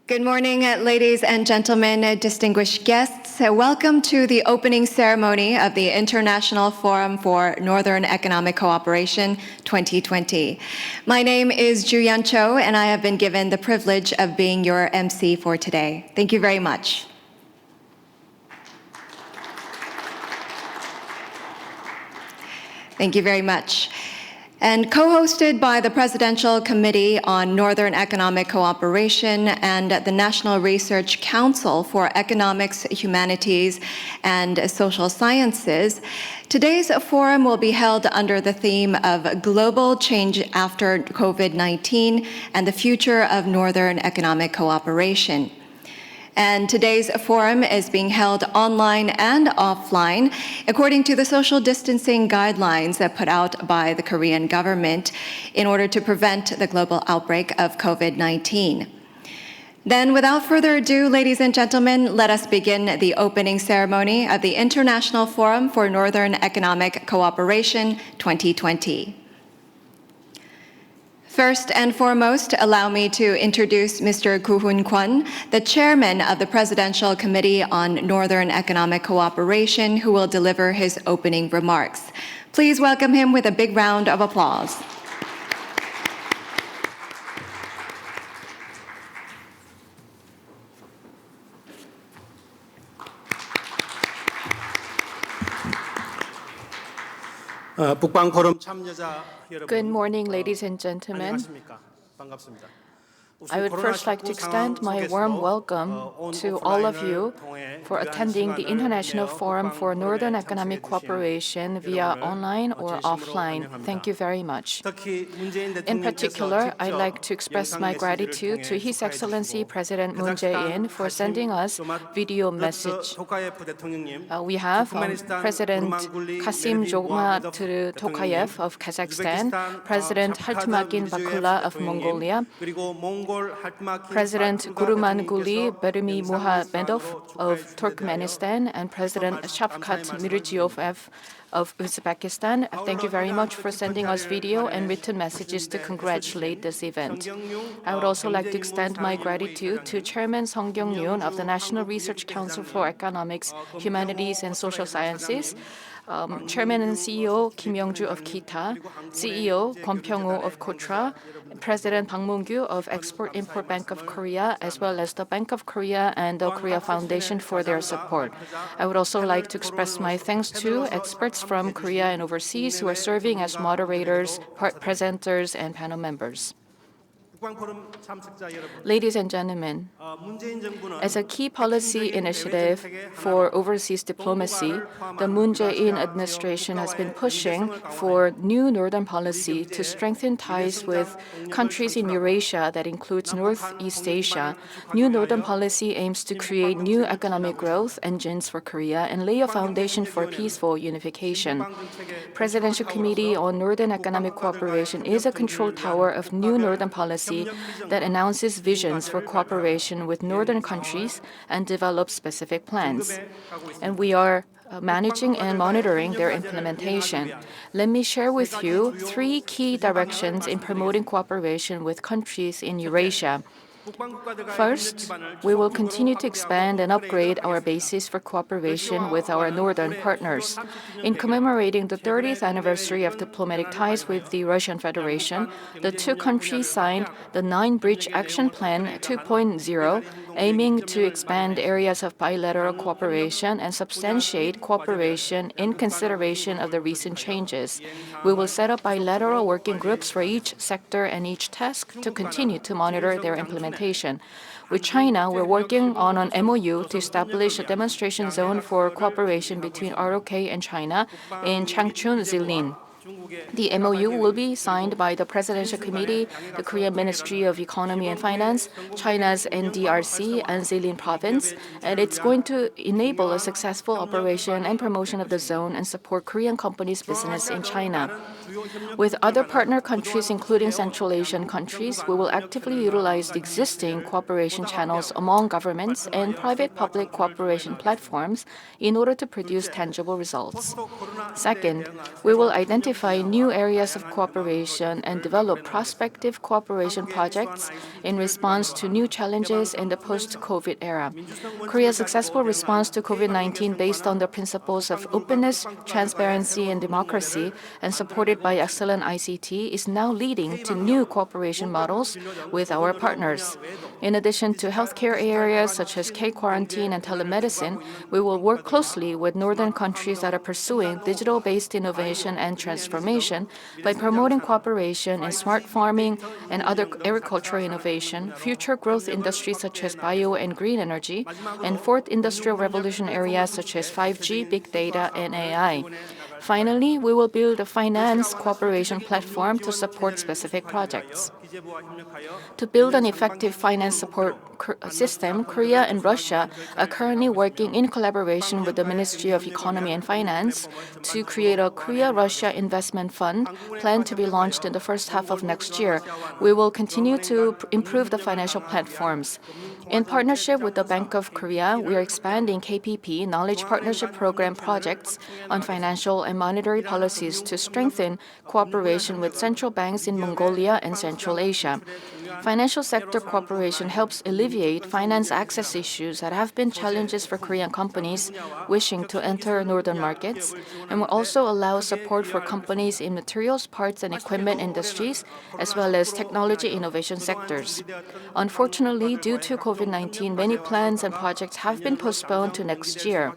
Good morning, ladies and gentlemen, distinguished guests. Welcome to the opening ceremony of the International Forum for Northern Economic Cooperation 2020. My name is Ju-Yeon Cho, and I have been given the privilege of being your MC for today. Thank you very much. Thank you very much. And co-hosted by the Presidential Committee on Northern Economic Cooperation and the National Research Council for Economics, Humanities, and Social Sciences, today's forum will be held under the theme of Global Change After COVID-19 and the Future of Northern Economic Cooperation. And today's forum is being held online and offline according to the social distancing guidelines put out by the Korean government in order to prevent the global outbreak of COVID-19. Then, without further ado, ladies and gentlemen, let us begin the opening ceremony of the International Forum for Northern Economic Cooperation 2020. First and foremost, allow me to introduce Mr. Goohoon Kwon, the chairman of the Presidential Committee on Northern Economic Cooperation, who will deliver his opening remarks. Please welcome him with a big round of applause. Good morning, ladies and gentlemen. I would first like to extend my warm welcome to all of you for attending the International Forum for Northern Economic Cooperation via online or offline. Thank you very much. In particular, I'd like to express my gratitude to His Excellency President Moon Jae-in for sending us video message. We have President Kassym-Jomart Tokayev of Kazakhstan, President Haltmakin Bakula of Mongolia, President Gurumanguly Berdimuhamedov of Turkmenistan, and President Shavkat Mirziyoyev of Uzbekistan. Thank you very much for sending us video and written messages to congratulate this event. I would also like to extend my gratitude to Chairman Seong Kyoung-Ryung of the National Research Council for Economics, Humanities, and Social Sciences, Chairman and CEO Kim Young-ju of KITA, CEO Kwon Pyong-ho of KOTRA, President Bang Moon-gyu of Export-Import Bank of Korea, as well as the Bank of Korea and the Korea Foundation for their support. I would also like to express my thanks to experts from Korea and overseas who are serving as moderators, presenters, and panel members. Ladies and gentlemen, as a key policy initiative for overseas diplomacy, the Moon Jae-in administration has been pushing for new northern policy to strengthen ties with countries in Eurasia that includes Northeast Asia. New northern policy aims to create new economic growth engines for Korea and lay a foundation for peaceful unification. Presidential Committee on Northern Economic Cooperation is a control tower of new northern policy that announces visions for cooperation with northern countries and develops specific plans. And we are managing and monitoring their implementation. Let me share with you 3 key directions in promoting cooperation with countries in Eurasia. First, we will continue to expand and upgrade our basis for cooperation with our northern partners. In commemorating the 30th anniversary of diplomatic ties with the Russian Federation, the 2 countries signed the 9-Bridge Action Plan 2.0, aiming to expand areas of bilateral cooperation and substantiate cooperation in consideration of the recent changes. We will set up bilateral working groups for each sector and each task to continue to monitor their implementation. With China, we're working on an MOU to establish a demonstration zone for cooperation between ROK and China in Changchun, Jilin. The MOU will be signed by the Presidential Committee, the Korean Ministry of Economy and Finance, China's NDRC, and Jilin Province, and it's going to enable a successful operation and promotion of the zone and support Korean companies' business in China. With other partner countries, including Central Asian countries, we will actively utilize the existing cooperation channels among governments and private-public cooperation platforms in order to produce tangible results. Second, we will identify identify new areas of cooperation and develop prospective cooperation projects in response to new challenges in the post-COVID era. Korea's successful response to COVID-19 based on the principles of openness, transparency, and democracy, and supported by excellent ICT, is now leading to new cooperation models with our partners. In addition to healthcare areas such as K-quarantine and telemedicine, we will work closely with northern countries that are pursuing digital-based innovation and transformation by promoting cooperation in smart farming and other agricultural innovation, future growth industries such as bio and green energy, and fourth industrial revolution areas such as 5G, big data, and AI. Finally, we will build a finance cooperation platform to support specific projects. To build an effective finance support system, Korea and Russia are currently working in collaboration with the Ministry of Economy and Finance to create a Korea-Russia Investment Fund planned to be launched in the first half of next year. We will continue to improve the financial platforms. In partnership with the Bank of Korea, we are expanding KPP Knowledge Partnership Program projects on financial and monetary policies to strengthen cooperation with central banks in Mongolia and Central Asia. Financial sector cooperation helps alleviate finance access issues that have been challenges for Korean companies wishing to enter northern markets, and will also allow support for companies in materials, parts, and equipment industries, as well as technology innovation sectors. Unfortunately, due to COVID-19, many plans and projects have been postponed to next year.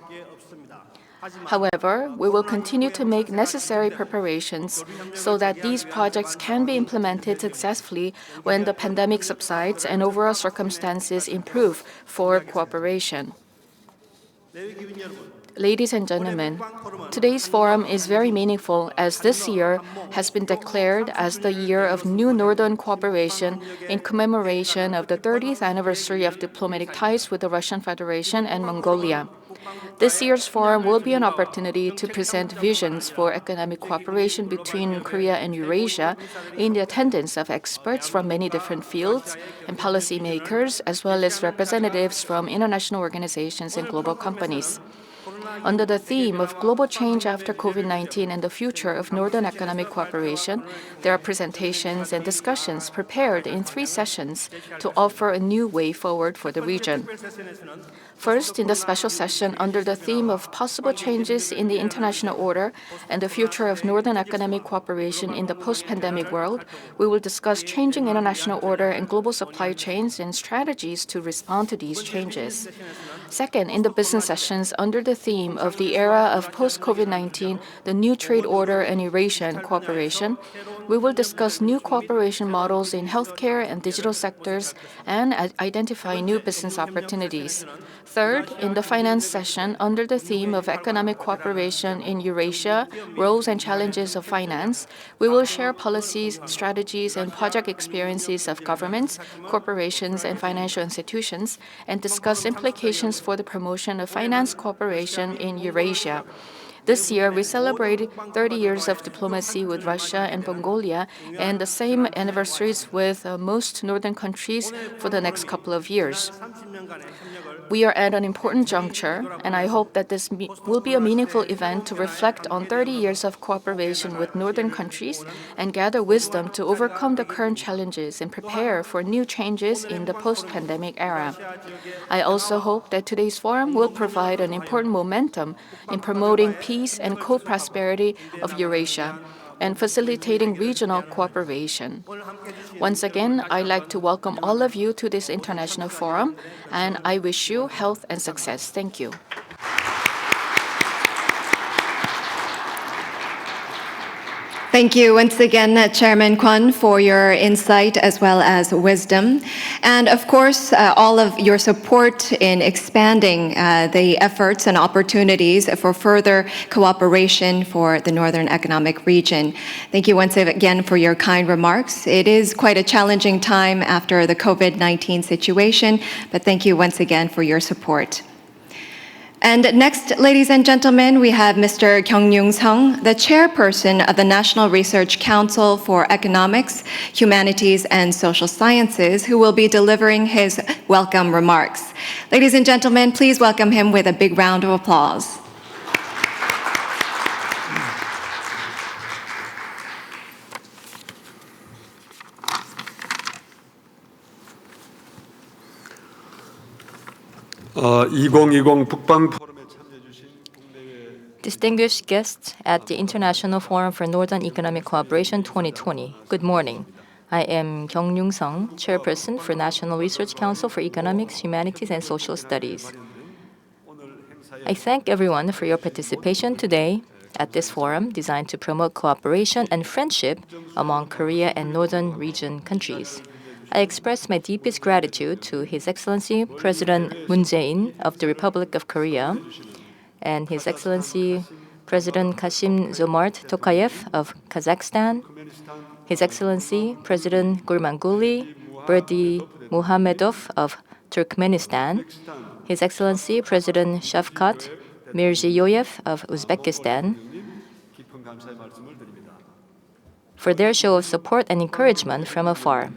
However, we will continue to make necessary preparations so that these projects can be implemented successfully when the pandemic subsides and overall circumstances improve for cooperation. Ladies and gentlemen, today's forum is very meaningful as this year has been declared as the year of New Northern Cooperation in commemoration of the 30th anniversary of diplomatic ties with the Russian Federation and Mongolia. This year's forum will be an opportunity to present visions for economic cooperation between Korea and Eurasia in the attendance of experts from many different fields and policymakers, as well as representatives from international organizations and global companies. Under the theme of global change after COVID-19 and the future of Northern economic cooperation, there are presentations and discussions prepared in 3 sessions to offer a new way forward for the region. First, in the special session under the theme of possible changes in the international order and the future of Northern economic cooperation in the post-pandemic world, we will discuss changing international order and global supply chains and strategies to respond to these changes. Second, in the business sessions under the theme of the era of post-COVID-19, the new trade order and Eurasian cooperation, we will discuss new cooperation models in healthcare and digital sectors and identify new business opportunities. Third, in the finance session under the theme of economic cooperation in Eurasia, roles and challenges of finance, we will share policies, strategies, and project experiences of governments, corporations, and financial institutions, and discuss implications for the promotion of finance cooperation in Eurasia. This year, we celebrate 30 years of diplomacy with Russia and Mongolia and the same anniversaries with most northern countries for the next couple of years. We are at an important juncture, and I hope that this will be a meaningful event to reflect on 30 years of cooperation with northern countries and gather wisdom to overcome the current challenges and prepare for new changes in the post-pandemic era. I also hope that today's forum will provide an important momentum in promoting peace and co-prosperity of Eurasia and facilitating regional cooperation. Once again, I'd like to welcome all of you to this international forum, and I wish you health and success. Thank you. Thank you once again, Chairman Kwon, for your insight as well as wisdom. And of course, all of your support in expanding the efforts and opportunities for further cooperation for the Northern Economic Region. Thank you once again for your kind remarks. It is quite a challenging time after the COVID-19 situation, but thank you once again for your support. And next, ladies and gentlemen, we have Mr. Kyoung-Ryung, the Chairperson of the National Research Council for Economics, Humanities, and Social Sciences, who will be delivering his welcome remarks. Ladies and gentlemen, please welcome him with a big round of applause. 2020 북방 포럼에 참여해 주신 국내외 Distinguished guests at the International Forum for Northern Economic Cooperation 2020, good morning. I am Kyoung-Ryung, Chairperson for National Research Council for Economics, Humanities, and Social Studies. I thank everyone for your participation today at this forum designed to promote cooperation and friendship among Korea and Northern region countries. I express my deepest gratitude to His Excellency President Moon Jae-in of the Republic of Korea and His Excellency President Kassym-Jomart Tokayev of Kazakhstan, His Excellency President Gurbanguly Berdimuhamedov of Turkmenistan, His Excellency President Shavkat Mirziyoyev of Uzbekistan, 깊은 감사의 말씀을 드립니다. for their show of support and encouragement from afar.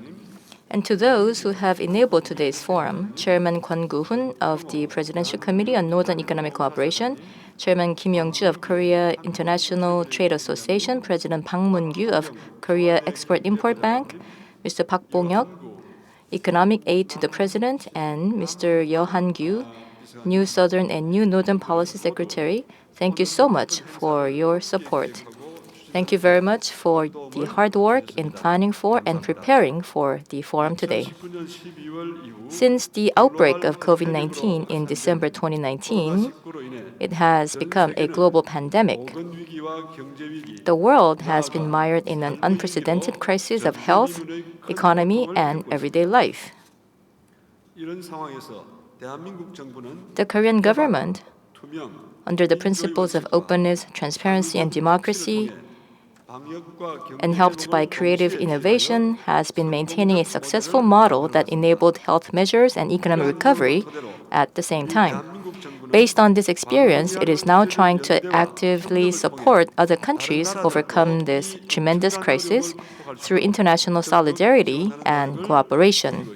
And to those who have enabled today's forum, Chairman Kwon Goohoon of the Presidential Committee on Northern Economic Cooperation, Chairman Kim-Yong-ju of Korea International Trade Association, President Bang Moon-gyu of Korea Export-Import Bank, Mr. Park Bong-hyuk, Economic Aid to the President, and Mr. Yeo Han-gyu, New Southern and New Northern Policy Secretary, thank you so much for your support. Thank you very much for the hard work in planning for and preparing for the forum today. 2019년 12월 이후 Since the outbreak of COVID-19 in December 2019, 코로나19로 인해 it has become a global pandemic. 보건 위기와 경제 위기, The world has been mired in an unprecedented crisis of health, economy, and everyday life. 이런 상황에서 대한민국 정부는 The Korean government, 투명, under the principles of openness, transparency, and democracy, and helped by creative innovation, has been maintaining a successful model that enabled health measures and economic recovery at the same time. Based on this experience, it is now trying to actively support other countries overcome this tremendous crisis through international solidarity and cooperation.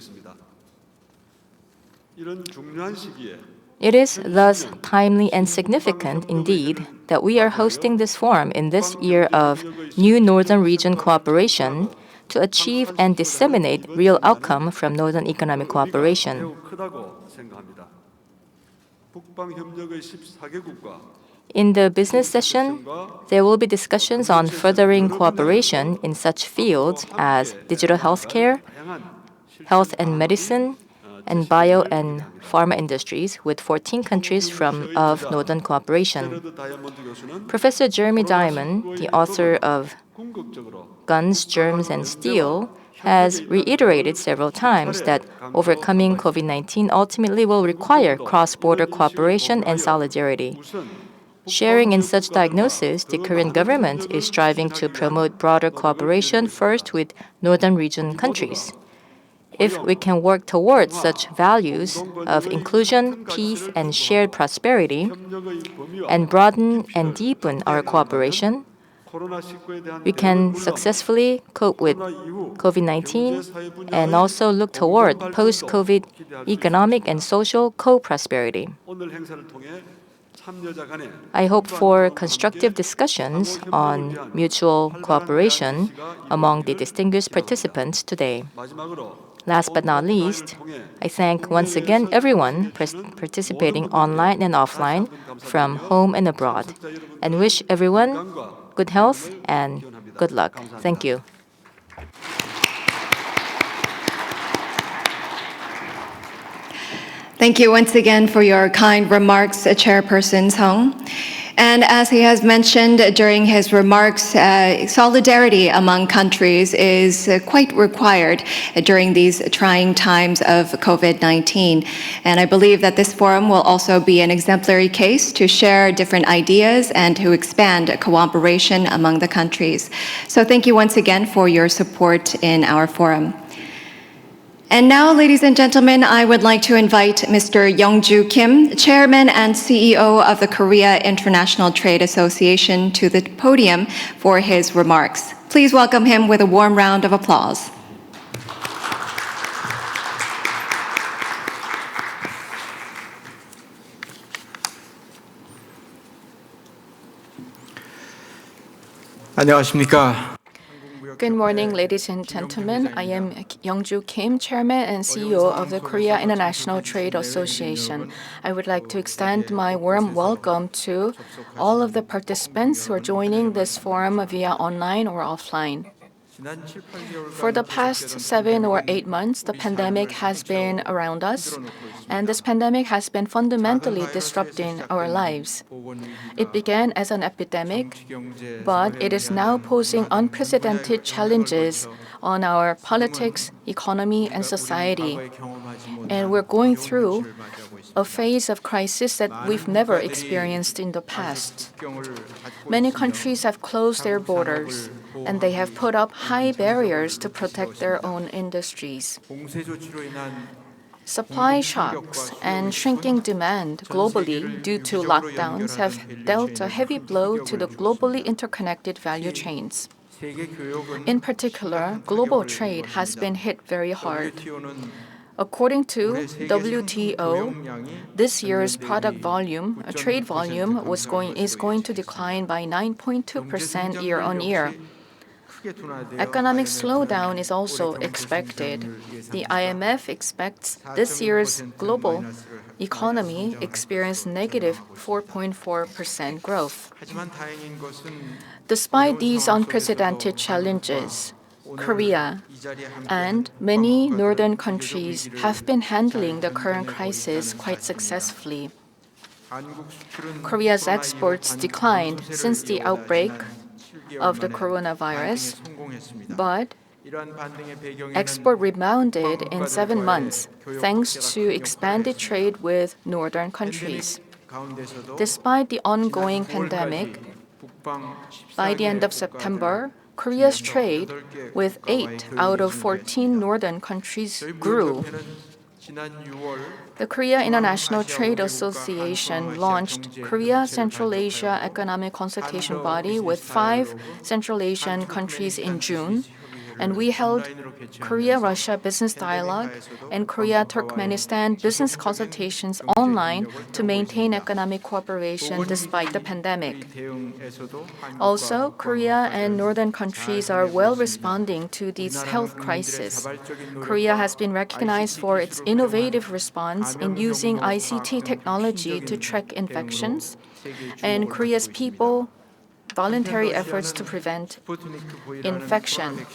이런 중요한 시기에 It is thus timely and significant indeed that we are hosting this forum in this year of new Northern region cooperation to achieve and disseminate real outcome from Northern economic cooperation. 매우 크다고 생각합니다. 북방 협력의 14개국과 In the business session, there will be discussions on furthering cooperation in such fields as digital healthcare, health and medicine, and bio and pharma industries with 14 countries of Northern cooperation. Professor Jeremy Diamond, the author of Guns, Germs, and Steel, has reiterated several times that overcoming COVID-19 ultimately will require cross-border cooperation and solidarity. Sharing in such diagnosis, the Korean government is striving to promote broader cooperation first with Northern region countries. If we can work towards such values of inclusion, peace, and shared prosperity, and broaden and deepen our cooperation, we can successfully cope with COVID-19 and also look toward post-COVID economic and social co-prosperity. I hope for constructive discussions on mutual cooperation among the distinguished participants today. Last but not least, I thank once again everyone participating online and offline from home and abroad, and wish everyone good health and good luck. Thank you. Thank you once again for your kind remarks, Chairperson Seong. And as he has mentioned during his remarks, solidarity among countries is quite required during these trying times of COVID-19. And I believe that this forum will also be an exemplary case to share different ideas and to expand cooperation among the countries. So thank you once again for your support in our forum. And now, ladies and gentlemen, I would like to invite Mr. Young-Ju Kim, Chairman and CEO of the Korea International Trade Association, to the podium for his remarks. Please welcome him with a warm round of applause. 안녕하십니까. Good morning, ladies and gentlemen. I am Youngju Kim, Chairman and CEO of the Korea International Trade Association. I would like to extend my warm welcome to all of the participants who are joining this forum via online or offline. For the past 7 or 8 months, the pandemic has been around us, and this pandemic has been fundamentally disrupting our lives. It began as an epidemic, but it is now posing unprecedented challenges on our politics, economy, and society. And we're going through a phase of crisis that we've never experienced in the past. Many countries have closed their borders, and they have put up high barriers to protect their own industries. Supply shocks and shrinking demand globally due to lockdowns have dealt a heavy blow to the globally interconnected value chains. In particular, global trade has been hit very hard. According to WTO, this year's trade volume is going to decline by 9.2% year on year. Economic slowdown is also expected. The IMF expects this year's global economy experience negative 4.4% growth. Despite these unprecedented challenges, Korea and many northern countries have been handling the current crisis quite successfully. Korea's exports declined since the outbreak of the coronavirus, but export rebounded in 7 months thanks to expanded trade with northern countries. Despite the ongoing pandemic, by the end of September, Korea's trade with 8 out of 14 northern countries grew. The Korea International Trade Association launched Korea Central Asia Economic Consultation Body with 5 Central Asian countries in June, and we held Korea-Russia Business Dialogue and Korea-Turkmenistan Business Consultations online to maintain economic cooperation despite the pandemic. Also, Korea and northern countries are well responding to this health crisis. Korea has been recognized for its innovative response in using ICT technology to track infections, and Korea's people voluntary efforts to prevent infection.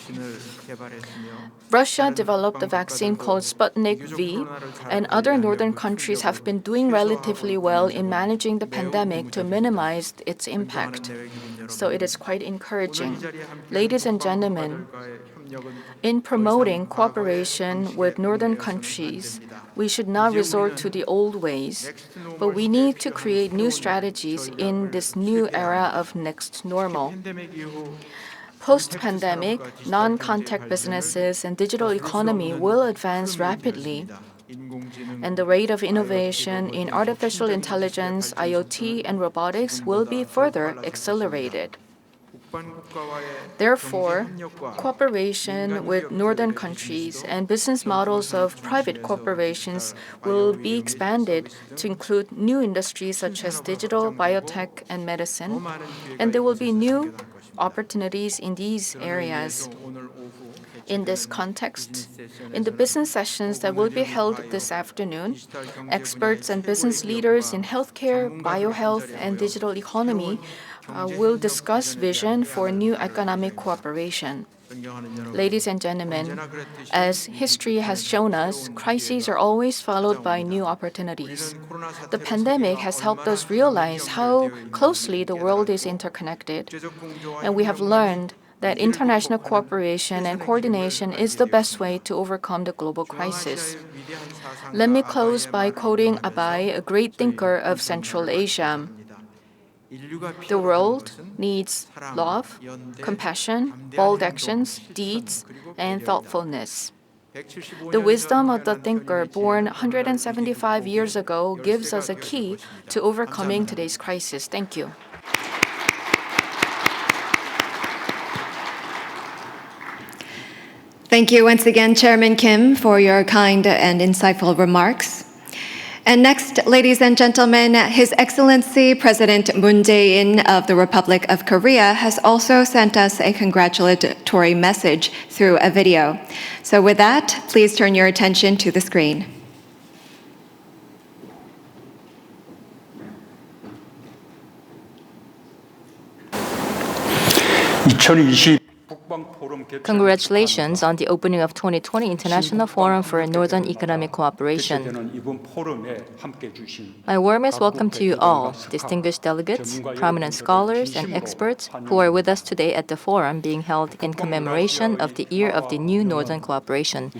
Russia developed a vaccine called Sputnik V, and other northern countries have been doing relatively well in managing the pandemic to minimize its impact. So it is quite encouraging. Ladies and gentlemen, in promoting cooperation with northern countries, we should not resort to the old ways, but we need to create new strategies in this new era of next normal. Post-pandemic, non-contact businesses and digital economy will advance rapidly, and the rate of innovation in artificial intelligence, IoT, and robotics will be further accelerated. Therefore, cooperation with northern countries and business models of private corporations will be expanded to include new industries such as digital, biotech, and medicine, and there will be new opportunities in these areas. In this context, in the business sessions that will be held this afternoon, experts and business leaders in healthcare, biohealth, and digital economy will discuss vision for new economic cooperation. Ladies and gentlemen, as history has shown us, crises are always followed by new opportunities. The pandemic has helped us realize how closely the world is interconnected, and we have learned that international cooperation and coordination is the best way to overcome the global crisis. Let me close by quoting Abai, a great thinker of Central Asia. The world needs love, compassion, bold actions, deeds, and thoughtfulness. The wisdom of the thinker born 175 years ago gives us a key to overcoming today's crisis. Thank you. Thank you once again, Chairman Kim, for your kind and insightful remarks. And next, ladies and gentlemen, His Excellency President Moon Jae-in of the Republic of Korea has also sent us a congratulatory message through a video. So with that, please turn your attention to the screen. Congratulations on the opening of 2020 International Forum for Northern Economic Cooperation. My warmest welcome to you all, distinguished delegates, prominent scholars, and experts who are with us today at the forum being held in commemoration of the year of the new Northern Cooperation.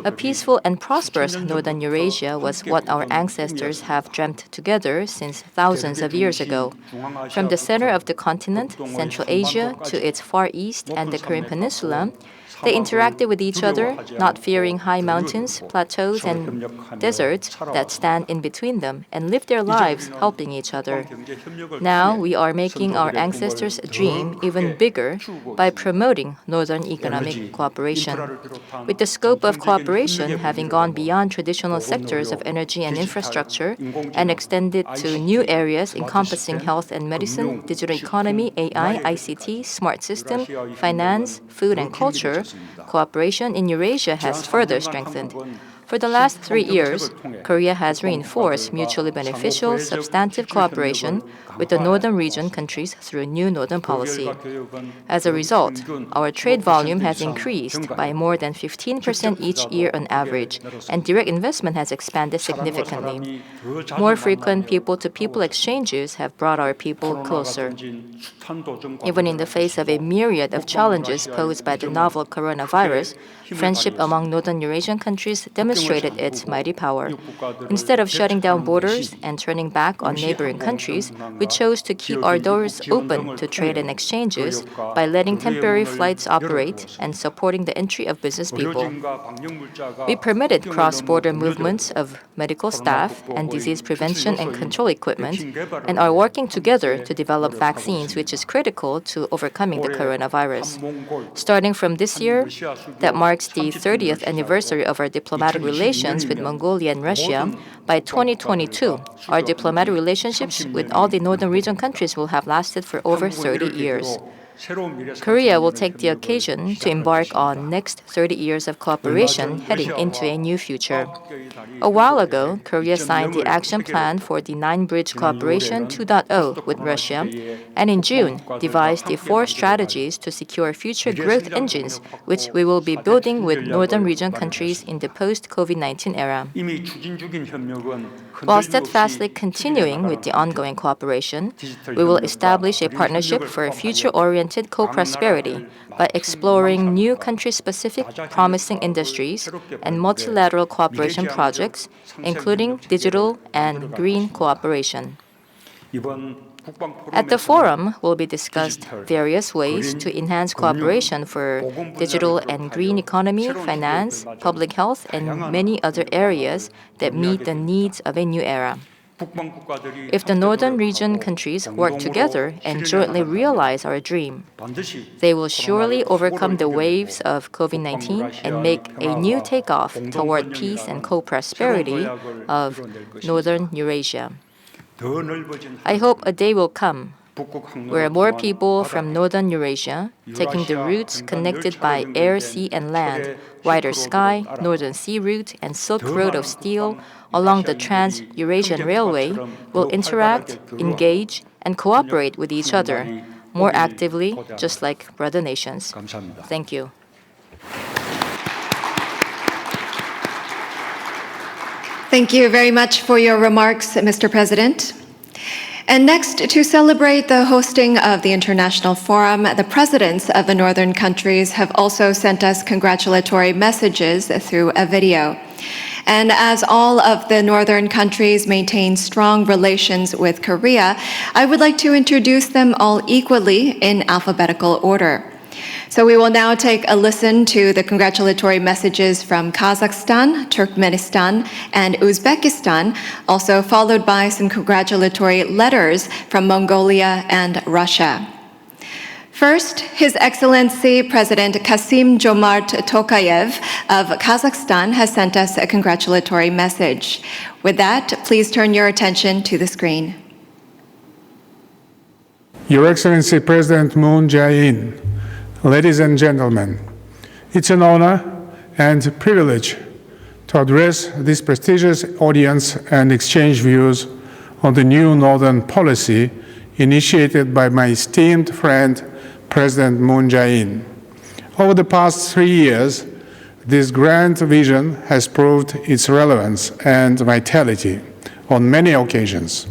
A peaceful and prosperous Northern Eurasia was what our ancestors have dreamt together since thousands of years ago. From the center of the continent, Central Asia, to its far east and the Korean Peninsula, they interacted with each other, not fearing high mountains, plateaus, and deserts that stand in between them, and lived their lives helping each other. Now we are making our ancestors' dream even bigger by promoting Northern economic cooperation. With the scope of cooperation having gone beyond traditional sectors of energy and infrastructure and extended to new areas encompassing health and medicine, digital economy, AI, ICT, smart system, finance, food and culture, cooperation in Eurasia has further strengthened. For the last 3 years, Korea has reinforced mutually beneficial, substantive cooperation with the Northern region countries through new Northern policy. As a result, our trade volume has increased by more than 15% each year on average, and direct investment has expanded significantly. More frequent people-to-people exchanges have brought our people closer. Even in the face of a myriad of challenges posed by the novel coronavirus, friendship among Northern Eurasian countries demonstrated its mighty power. Instead of shutting down borders and turning back on neighboring countries, we chose to keep our doors open to trade and exchanges by letting temporary flights operate and supporting the entry of business people. We permitted cross-border movements of medical staff and disease prevention and control equipment, and are working together to develop vaccines, which is critical to overcoming the coronavirus. Starting from this year, that marks the 30th anniversary of our diplomatic relations with Mongolia and Russia. By 2022, our diplomatic relationships with all the Northern region countries will have lasted for over 30 years. Korea will take the occasion to embark on next 30 years of cooperation heading into a new future. A while ago, Korea signed the action plan for the Nine-Bridge Cooperation 2.0 with Russia, and in June, devised the 4 strategies to secure future growth engines, which we will be building with Northern region countries in the post-COVID-19 era. While steadfastly continuing with the ongoing cooperation, we will establish a partnership for future-oriented co-prosperity by exploring new country-specific promising industries and multilateral cooperation projects, including digital and green cooperation. At the forum will be discussed various ways to enhance cooperation for digital and green economy, finance, public health, and many other areas that meet the needs of a new era. If the Northern region countries work together and jointly realize our dream, they will surely overcome the waves of COVID-19 and make a new takeoff toward peace and co-prosperity of Northern Eurasia. I hope a day will come where more people from Northern Eurasia, taking the routes connected by air, sea, and land, wider sky, Northern Sea Route, and Silk Road of Steel along the Trans-Eurasian Railway, will interact, engage, and cooperate with each other more actively, just like brother nations. Thank you. Thank you very much for your remarks, Mr. President. And next, to celebrate the hosting of the International Forum, the presidents of the northern countries have also sent us congratulatory messages through a video. And as all of the northern countries maintain strong relations with Korea, I would like to introduce them all equally in alphabetical order. So we will now take a listen to the congratulatory messages from Kazakhstan, Turkmenistan, and Uzbekistan, also followed by some congratulatory letters from Mongolia and Russia. First, His Excellency President Kassym-Jomart Tokayev of Kazakhstan has sent us a congratulatory message. With that, please turn your attention to the screen. Your Excellency President Moon Jae-in, ladies and gentlemen, it's an honor and privilege to address this prestigious audience and exchange views on the new Northern policy initiated by my esteemed friend, President Moon Jae-in. Over the past 3 years, this grand vision has proved its relevance and vitality on many occasions.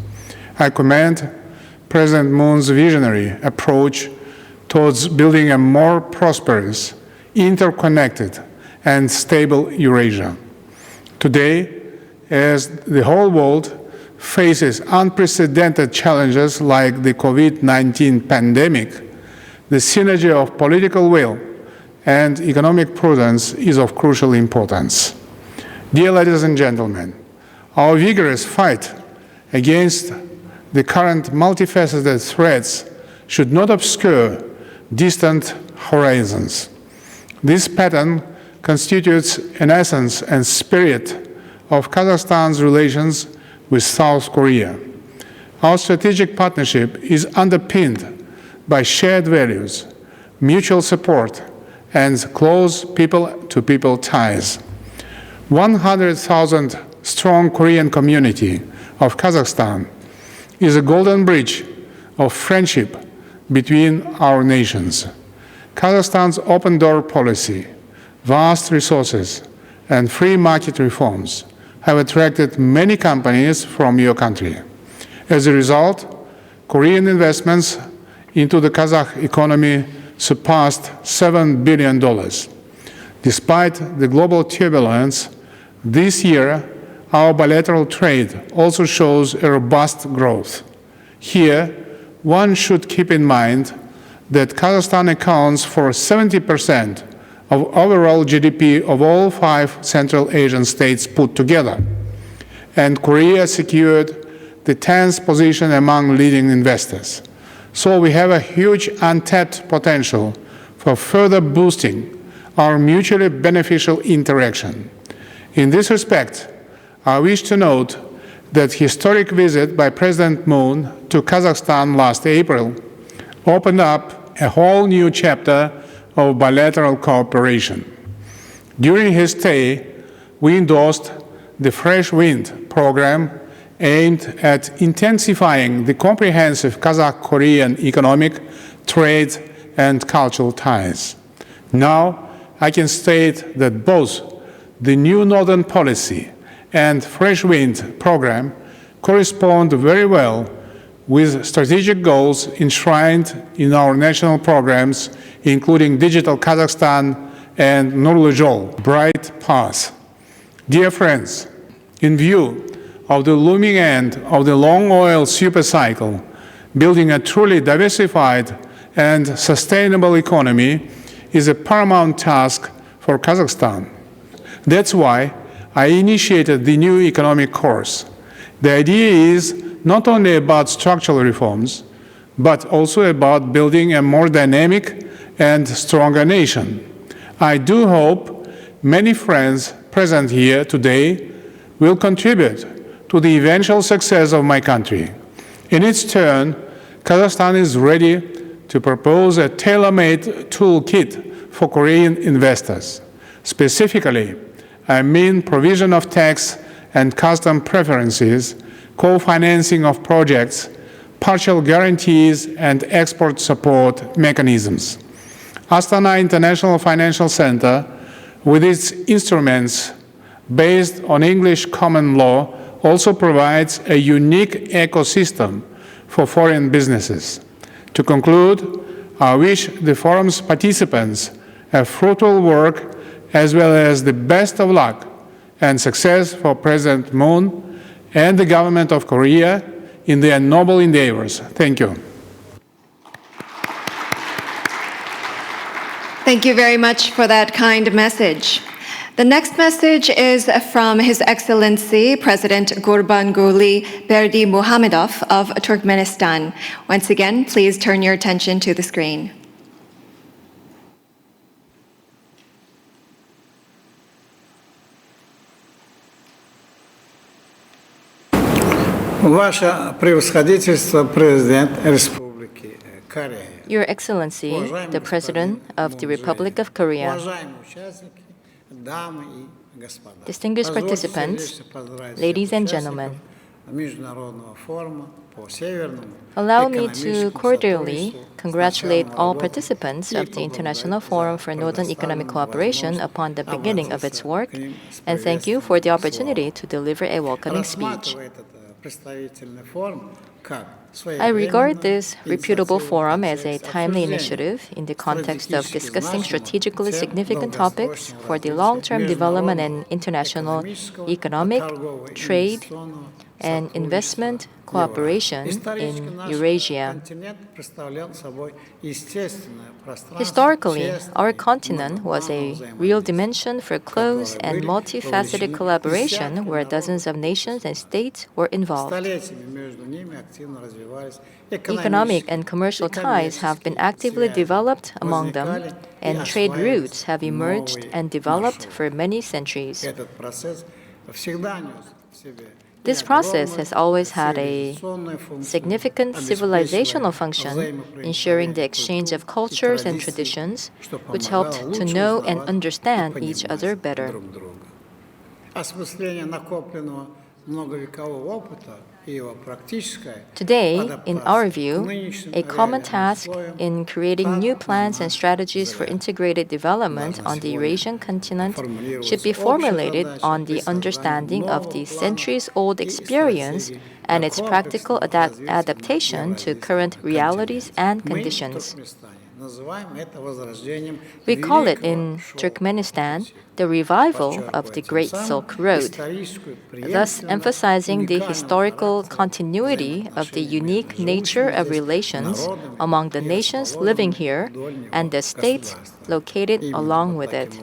I commend President Moon's visionary approach towards building a more prosperous, interconnected, and stable Eurasia. Today, as the whole world faces unprecedented challenges like the COVID-19 pandemic, the synergy of political will and economic prudence is of crucial importance. Dear ladies and gentlemen, our vigorous fight against the current multifaceted threats should not obscure distant horizons. This pattern constitutes an essence and spirit of Kazakhstan's relations with South Korea. Our strategic partnership is underpinned by shared values, mutual support, and close people-to-people ties. 100,000 strong Korean community of Kazakhstan is a golden bridge of friendship between our nations. Kazakhstan's open door policy, vast resources, and free market reforms have attracted many companies from your country. As a result, Korean investments into the Kazakh economy surpassed $7 billion. Despite the global turbulence, this year, our bilateral trade also shows a robust growth. Here, one should keep in mind that Kazakhstan accounts for 70% of overall GDP of all 5 Central Asian states put together, and Korea secured the 10th position among leading investors. So we have a huge untapped potential for further boosting our mutually beneficial interaction. In this respect, I wish to note that historic visit by President Moon to Kazakhstan last April opened up a whole new chapter of bilateral cooperation. During his stay, we endorsed the Fresh Wind program aimed at intensifying the comprehensive Kazakh-Korean economic, trade, and cultural ties. Now, I can state that both the new Northern Policy and Fresh Wind program correspond very well with strategic goals enshrined in our national programs, including Digital Kazakhstan and Nurluzhol, Bright Path. Dear friends, in view of the looming end of the long oil supercycle, building a truly diversified and sustainable economy is a paramount task for Kazakhstan. That's why I initiated the new economic course. The idea is not only about structural reforms, but also about building a more dynamic and stronger nation. I do hope many friends present here today will contribute to the eventual success of my country. In its turn, Kazakhstan is ready to propose a tailor-made toolkit for Korean investors. Specifically, I mean provision of tax and custom preferences, co-financing of projects, partial guarantees, and export support mechanisms. Astana International Financial Center, with its instruments based on English common law, also provides a unique ecosystem for foreign businesses. To conclude, I wish the forum's participants a fruitful work as well as the best of luck and success for President Moon and the government of Korea in their noble endeavors. Thank you. Thank you very much for that kind message. The next message is from His Excellency President Gurbanguly Berdimuhamedov of Turkmenistan. Once again, please turn your attention to the screen. Ваше превосходительство, президент Республики Корея. Your Excellency, the President of the Republic of Korea, Уважаемые участники, дамы и господа. distinguished Позвольте participants, сердечно поздравить ladies всех and участников gentlemen, Международного форума по Северному allow me to экономическому cordially сотрудничеству с congratulate началом all работы participants и of the International поблагодарить Forum за for Northern Economic предоставленную Cooperation возможность upon the beginning of its обратиться work, к ним с and thank you for the приветственными opportunity словами. to deliver a welcoming speech. Рассматривая этот представительный форум как I regard своевременную this reputable инициативу forum в as a контексте timely обсуждения initiative in the context of стратегически discussing значимых strategically тем significant topics долгосрочного for the развития long-term development and международного international экономического, economic, торгового и trade, инвестиционного and investment cooperation Исторически in наш Eurasia. континент представлял собой естественное пространство Historically, честной our и continent was a многопланового real взаимодействия, dimension for close которые and были multifaceted вовлечены collaboration десятки where народов dozens of nations and states were involved. Столетиями между ними активно развивались Economic and commercial ties have been actively developed among them, and trade routes have emerged and developed for many centuries. Этот процесс всегда нес в себе This process has always had a significant civilizational function, ensuring the exchange of cultures and traditions, which helped to know and understand each other better. Осмысление накопленного многовекового опыта и его практическое Today, in our адаптация к view, нынешним a common реальным task условиям in creating new plans and наш strategies for взгляд. integrated development on the Eurasian continent should be formulated on the understanding of the centuries-old experience and its practical adaptation to current realities and conditions. We call it in Turkmenistan the revival of the Great Silk Road, thus emphasizing the historical continuity of the unique nature of relations among the nations living here and the states located along with it.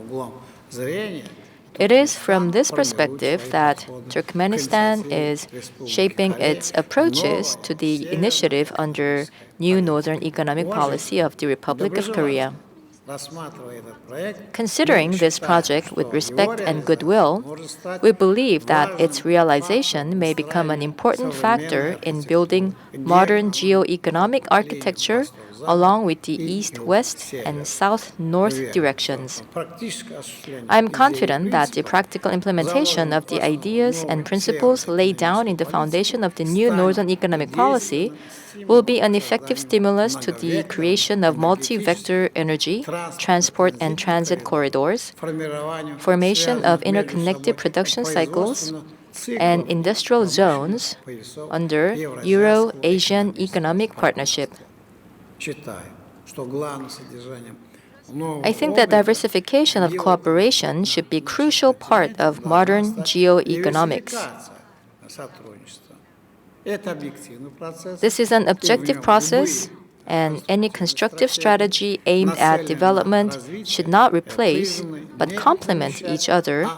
It is from this perspective that Turkmenistan is shaping its approaches to the initiative under new Northern Economic Policy of the Republic of Korea. Considering this project with respect and goodwill, we believe that its realization may become an important factor in building modern geo-economic architecture along with the east-west and south-north directions. I am confident that the practical implementation of the ideas and principles laid down in the foundation of the new Northern Economic Policy will be an effective stimulus to the creation of multi-vector energy, transport and transit corridors, formation of interconnected production cycles, and industrial zones under Euro-Asian Economic Partnership. I think that diversification of cooperation should be a crucial part of modern geoeconomics. This is an objective process, and any constructive strategy aimed at development should not replace, but complement each other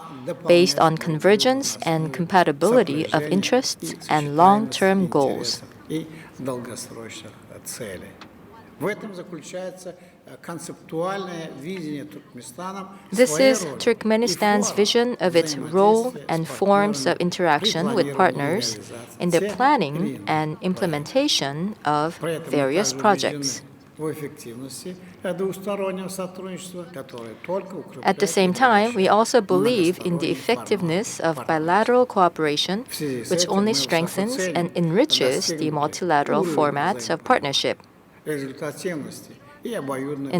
based on convergence and compatibility of interests and long-term goals. This is Turkmenistan's vision of its role and forms of interaction with partners in the planning and implementation of various projects. At the same time, we also believe in the effectiveness of bilateral cooperation, which only strengthens and enriches the multilateral formats of partnership. In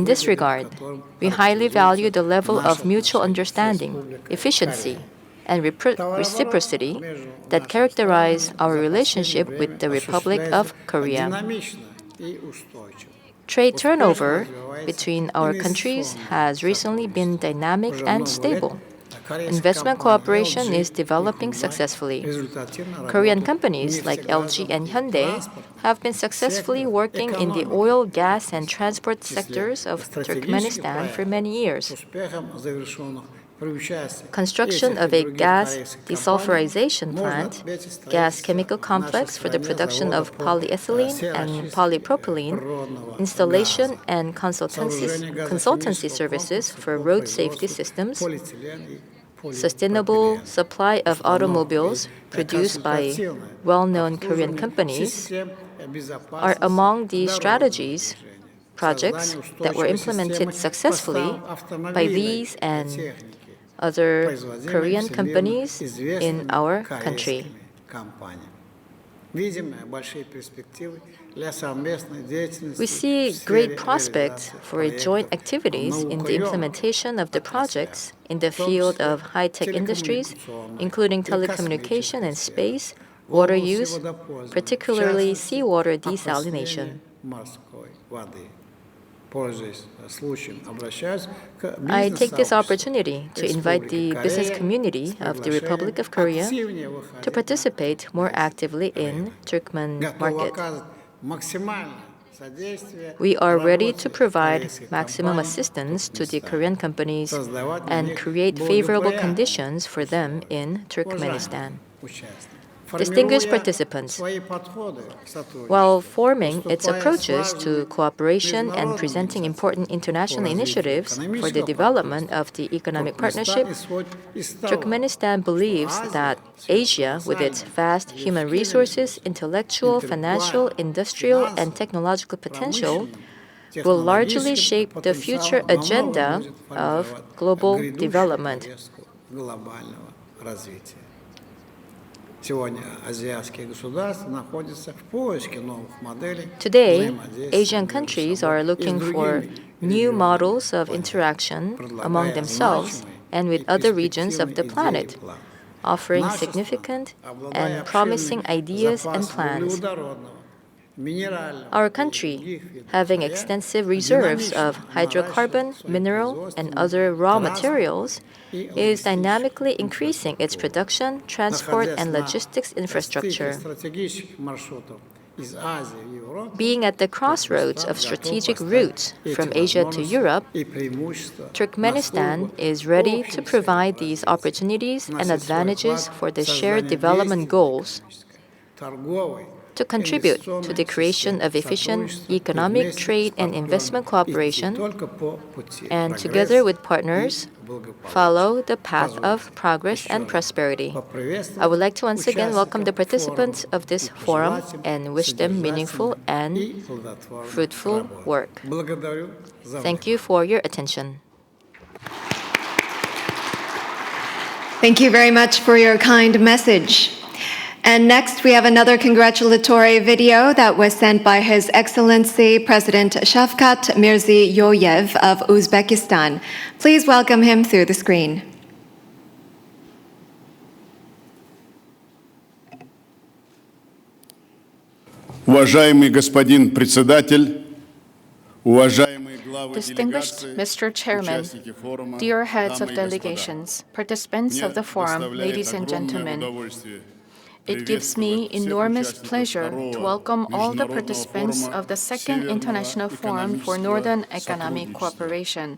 this regard, we highly value the level of mutual understanding, efficiency, and reciprocity that characterize our relationship with the Republic of Korea. Trade turnover between our countries has recently been dynamic and stable. Investment cooperation is developing successfully. Korean companies like LG and Hyundai have been successfully working in the oil, gas, and transport sectors of Turkmenistan for many years. Construction of a gas desulfurization plant, gas chemical complex for the production of polyethylene and polypropylene, installation and consultancy services for road safety systems, sustainable supply of automobiles produced by well-known Korean companies are among the strategies, projects that were implemented successfully by these and other Korean companies in our country. We see great prospects for joint activities in the implementation of the projects in the field of high-tech industries, including telecommunication and space, water use, particularly seawater desalination. I take this opportunity to invite the business community of the Republic of Korea to participate more actively in Turkmen market. We are ready to provide maximum assistance to the Korean companies and create favorable conditions for them in Turkmenistan. Distinguished participants, while forming its approaches to cooperation and presenting important international initiatives for the development of the economic partnership, Turkmenistan believes that Asia, with its vast human resources, intellectual, financial, industrial, and technological potential, will largely shape the future agenda of global development. Today, Asian countries are looking for new models of interaction among themselves and with other regions of the planet, offering significant and promising ideas and plans. Our country, having extensive reserves of hydrocarbon, mineral, and other raw materials, is dynamically increasing its production, transport, and logistics infrastructure. Being at the crossroads of strategic routes from Asia to Europe, Turkmenistan is ready to provide these opportunities and advantages for the shared development goals, to contribute to the creation of efficient economic, trade, and investment cooperation, and together with partners, follow the path of progress and prosperity. I would like to once again welcome the participants of this forum and wish them meaningful and fruitful work. Thank you for your attention. Thank you very much for your kind message. And next, we have another congratulatory video that was sent by His Excellency President Shavkat Mirziyoyev of Uzbekistan. Please welcome him through the screen. Уважаемый господин председатель, уважаемые главы Distinguished Mr. Chairman, dear heads of delegations, participants of the forum, ladies and gentlemen, it gives me enormous pleasure to welcome all the participants of the Second International Forum for Northern Economic Cooperation.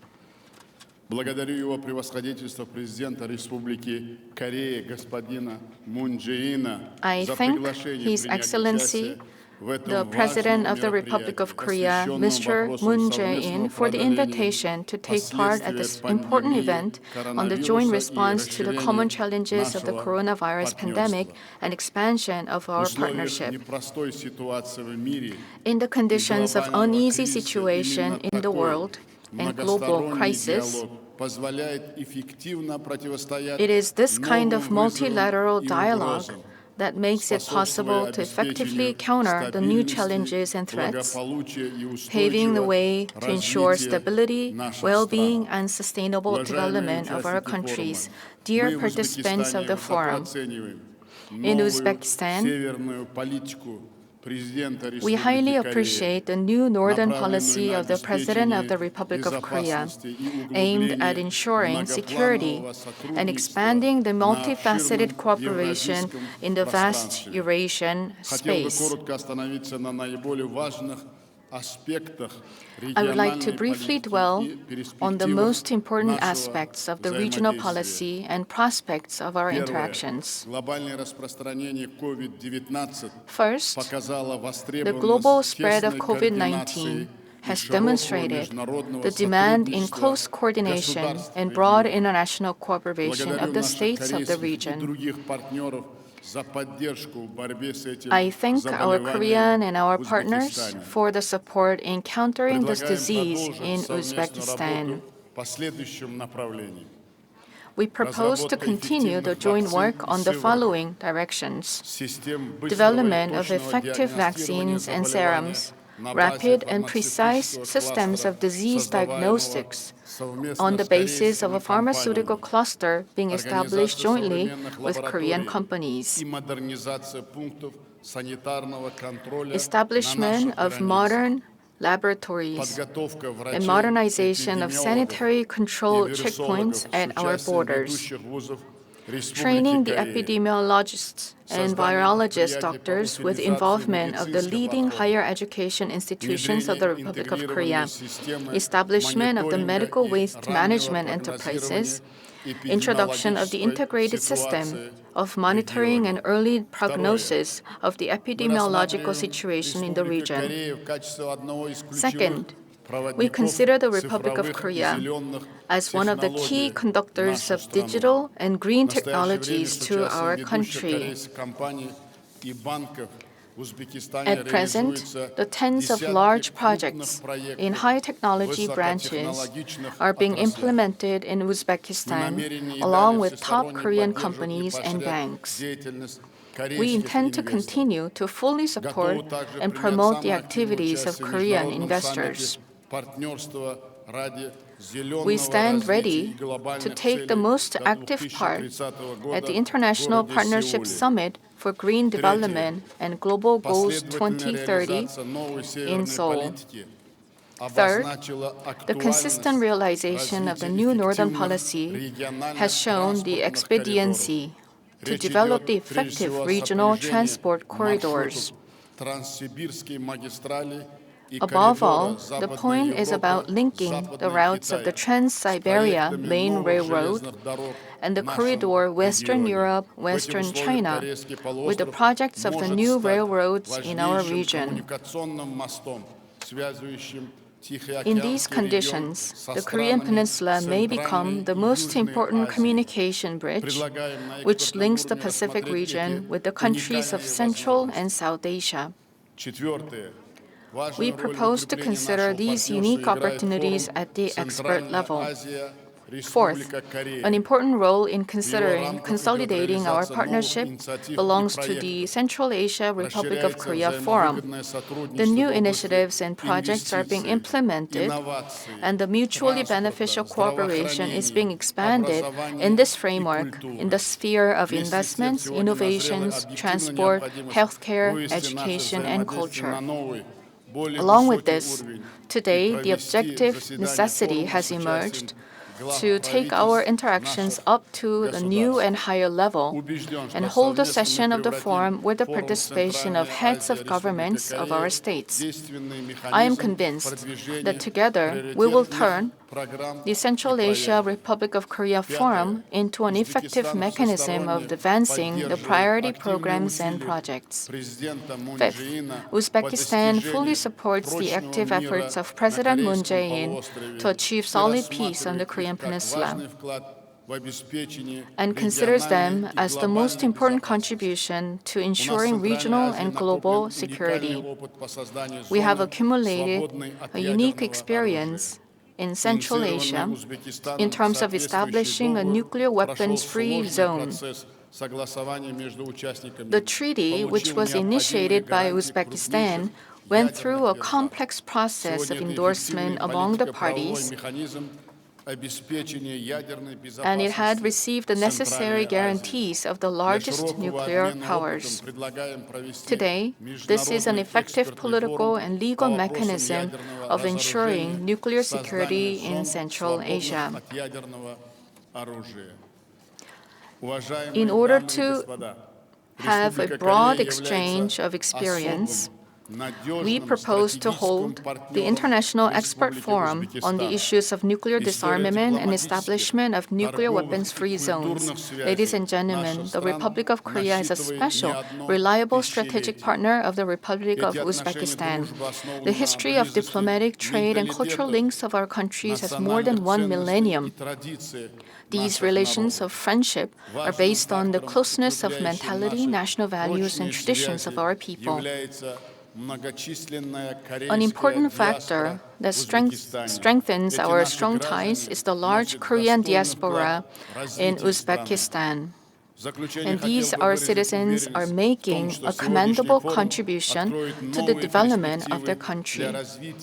Благодарю его превосходительство президента Республики Корея господина Мун Чжэ Ина за приглашение принять участие The President of the Republic of Korea, Mr. Moon Jae-in, for the invitation to take part at this important event on the joint response to the common challenges of the coronavirus pandemic and expansion of our partnership. In the conditions of uneasy situation in the world and global crisis, it is this kind of multilateral dialogue that makes it possible to effectively counter the new challenges and threats, paving the way to ensure stability, well-being, and sustainable development of our countries. Dear participants of the forum, in Uzbekistan, we highly appreciate the new northern policy of the President of the Republic of Korea, aimed at ensuring security and expanding the multifaceted cooperation in the vast Eurasian space. I would like to briefly dwell on the most important aspects of the regional policy and prospects of our interactions. First, the global spread of COVID-19 has demonstrated the demand in close coordination and broad international cooperation of the states of the region. I thank our Korean and our partners for the support in countering this disease in Uzbekistan. We propose to continue the joint work on the following directions: development of effective vaccines and serums, rapid and precise systems of disease diagnostics on the basis of a pharmaceutical cluster being established jointly with Korean companies, establishment of modern laboratories, and modernization of sanitary control checkpoints at our borders, training the epidemiologists and virologist doctors with involvement of the leading higher education institutions of the Republic of Korea, establishment of the medical waste management enterprises, introduction of the integrated system of monitoring and early prognosis of the epidemiological situation in the region. Second, we consider the Republic of Korea as one of the key conductors of digital and green technologies to our country. At present, the tens of large projects in high technology branches are being implemented in Uzbekistan along with top Korean companies and banks. We intend to continue to fully support and promote the activities of Korean investors. We stand ready to take the most active part at the International Partnership Summit for Green Development and Global Goals 2030 in Seoul. Third, the consistent realization of the new Northern Policy has shown the expediency to develop the effective regional transport corridors. Above all, the point is about linking the routes of the Trans-Siberia Main Railroad and the corridor Western Europe, Western China with the projects of the new railroads in our region. In these conditions, the Korean Peninsula may become the most important communication bridge, which links the Pacific region with the countries of Central and South Asia. We propose to consider these unique opportunities at the expert level. Fourth, an important role in consolidating our partnership belongs to the Central Asia Republic of Korea Forum. The new initiatives and projects are being implemented, and the mutually beneficial cooperation is being expanded in this framework in the sphere of investments, innovations, transport, healthcare, education, and culture. Along with this, today the objective necessity has emerged to take our interactions up to the new and higher level and hold a session of the forum with the participation of heads of governments of our states. I am convinced that together we will turn the Central Asia Republic of Korea Forum into an effective mechanism of advancing the priority programs and projects. Fifth, Uzbekistan fully supports the active efforts of President Moon Jae-in to achieve solid peace on the Korean Peninsula and considers them as the most important contribution to ensuring regional and global security. We have accumulated a unique experience in Central Asia in terms of establishing a nuclear weapons-free zone. The treaty, which was initiated by Uzbekistan, went through a complex process of endorsement among the parties, and it had received the necessary guarantees of the largest nuclear powers. Today, this is an effective political and legal mechanism of ensuring nuclear security in Central Asia. In order to have a broad exchange of experience, We propose to hold the International Expert Forum on the issues of nuclear disarmament and establishment of nuclear weapons-free zones. Ladies and gentlemen, the Republic of Korea is a special, reliable strategic partner of the Republic of Uzbekistan. The history of diplomatic, trade, and cultural links of our countries has more than 1 millennium. These relations of friendship are based on the closeness of mentality, national values, and traditions of our people. An important factor that strengthens our strong ties is the large Korean diaspora in Uzbekistan. And these our citizens are making a commendable contribution to the development of their country.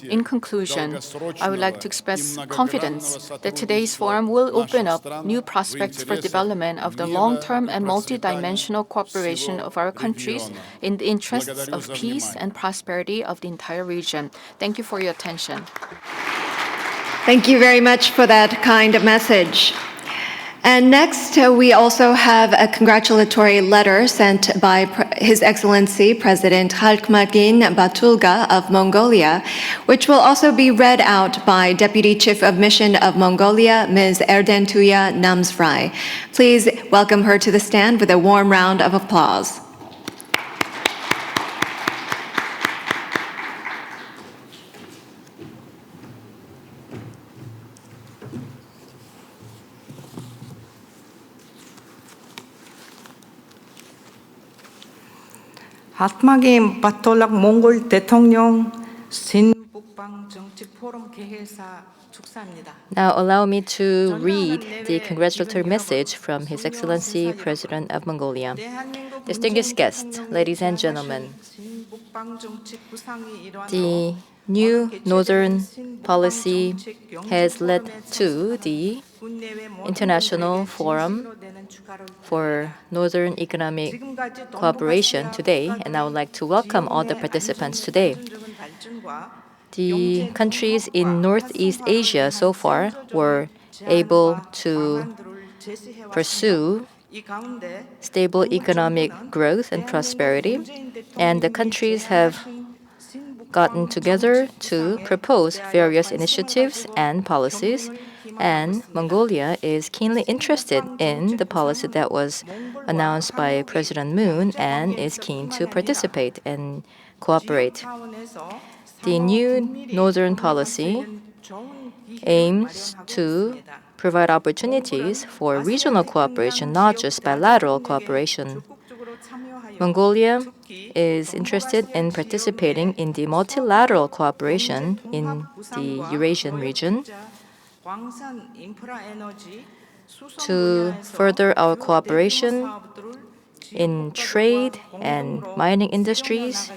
In conclusion, I would like to express confidence that today's forum will open up new prospects for development of the long-term and multidimensional cooperation of our countries in the interests of peace and prosperity of the entire region. Thank you for your attention. Thank you very much for that kind message. And next, we also have a congratulatory letter sent by His Excellency President Khalkmakin Batulga of Mongolia, which will also be read out by Deputy Chief of Mission of Mongolia, Ms. Erdentuya Namsfrai. Please welcome her to the stand with a warm round of applause. 핫마긴 바톨락 몽골 대통령 신북방 정치 포럼 개회사 축사입니다. Now allow me to read the congratulatory message from His Excellency President of Mongolia. Distinguished guests, ladies and gentlemen, the new Northern policy has led to the International Forum for Northern Economic Cooperation today, and I would like to welcome all the participants today. The countries in Northeast Asia so far were able to pursue stable economic growth and prosperity, and the countries have gotten together to propose various initiatives and policies, and Mongolia is keenly interested in the policy that was announced by President Moon and is keen to participate and cooperate. The new Northern policy aims to provide opportunities for regional cooperation, not just bilateral cooperation. Mongolia is interested in participating in the multilateral cooperation in the Eurasian region to further our cooperation in trade and mining industries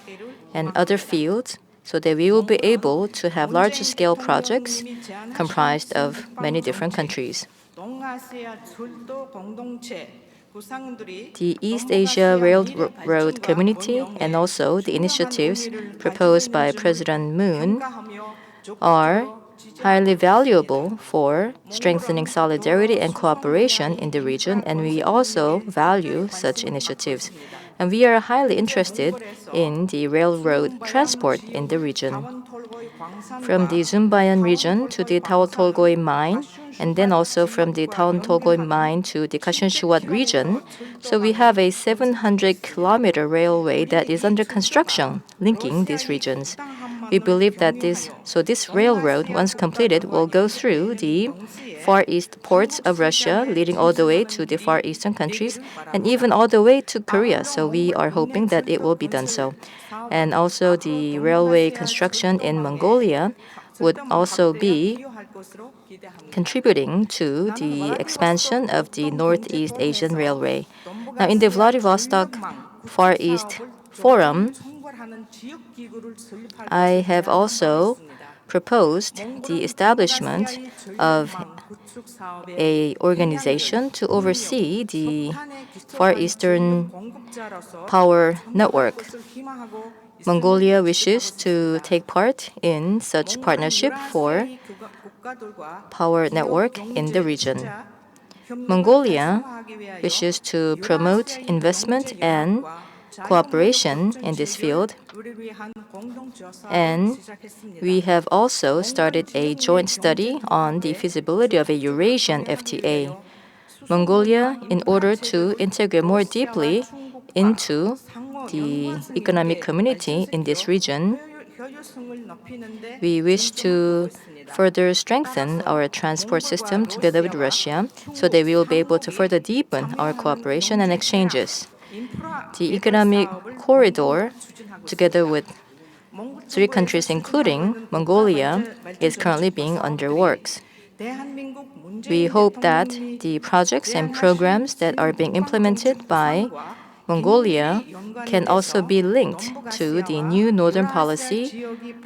and other fields, so that we will be able to have larger scale projects comprised of many different countries. The East Asia Railroad Community and also the initiatives proposed by President Moon are highly valuable for strengthening solidarity and cooperation in the region, and we also value such initiatives. And we are highly interested in the railroad transport in the region. From the Zumbayan region to the Taotolgoi mine, and then also from the Taotolgoi mine to the Kashinshiwat region. So we have a 700-kilometer railway that is under construction, linking these regions. We believe that this railroad, once completed, will go through the Far East ports of Russia, leading all the way to the Far Eastern countries, and even all the way to Korea. So we are hoping that it will be done so. And also the railway construction in Mongolia would also be contributing to the expansion of the Northeast Asian Railway. Now, in the Vladivostok Far East Forum, I have also proposed the establishment of an organization to oversee the Far Eastern Power Network. Mongolia wishes to take part in such partnership for power network in the region. Mongolia wishes to promote investment and cooperation in this field. And we have also started a joint study on the feasibility of a Eurasian FTA. Mongolia, in order to integrate more deeply into the economic community in this region, we wish to further strengthen our transport system together with Russia so that we will be able to further deepen our cooperation and exchanges. The economic corridor, together with 3 countries including Mongolia, is currently being under works. We hope that the projects and programs that are being implemented by Mongolia can also be linked to the new northern policy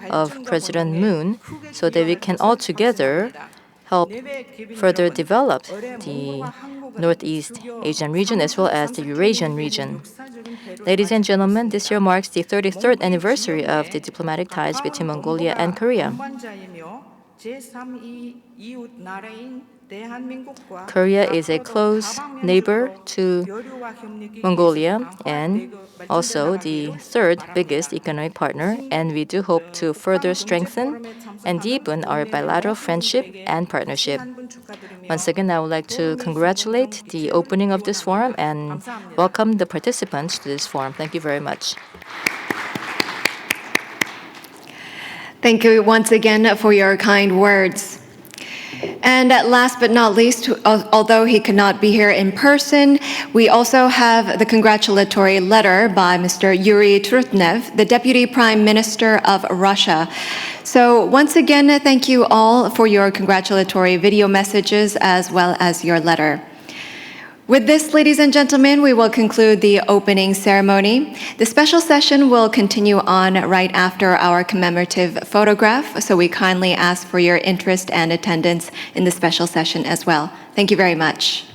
of President Moon so that we can all together help further develop the Northeast Asian region as well as the Eurasian region. Ladies and gentlemen, this year marks the 33rd anniversary of the diplomatic ties between Mongolia and Korea. Korea is a close neighbor to Mongolia and also the 3rd biggest economic partner, and we do hope to further strengthen and deepen our bilateral friendship and partnership. Once again, I would like to congratulate the opening of this forum and welcome the participants to this forum. Thank you very much. Thank you once again for your kind words. And last but not least, although he could not be here in person, we also have the congratulatory letter by Mr. Yuri Trutnev, the Deputy Prime Minister of Russia. So once again, thank you all for your congratulatory video messages as well as your letter. With this, ladies and gentlemen, we will conclude the opening ceremony. The special session will continue on right after our commemorative photograph, so we kindly ask for your interest and attendance in the special session as well. Thank you very much.